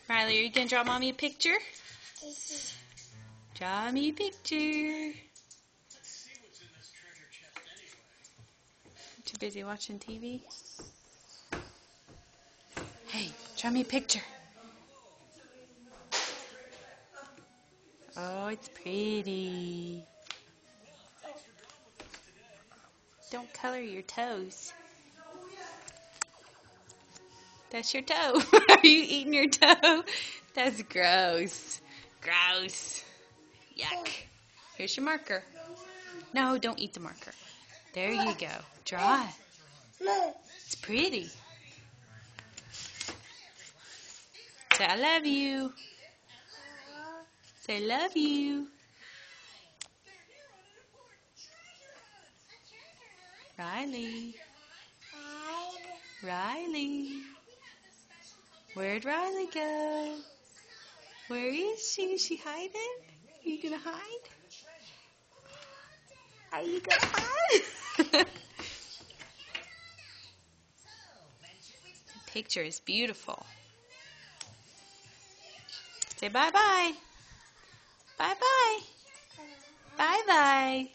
Riley, are you going to draw Mommy a picture? Draw me a picture. Too busy watching TV? Hey, draw me a picture. Oh, it's pretty. Don't color your toes. That's your toe. Are you eating your toe? That's gross. Gross. Yuck. Here's your marker. No, don't eat the marker. There you go. Draw it. It's pretty. Say, I love you. Say, love you. Riley. Riley. Where'd Riley go? Where is she? Is she hiding? Are you gonna hide? Are you gonna hide? The picture is beautiful. Say bye-bye. Bye-bye. Bye-bye.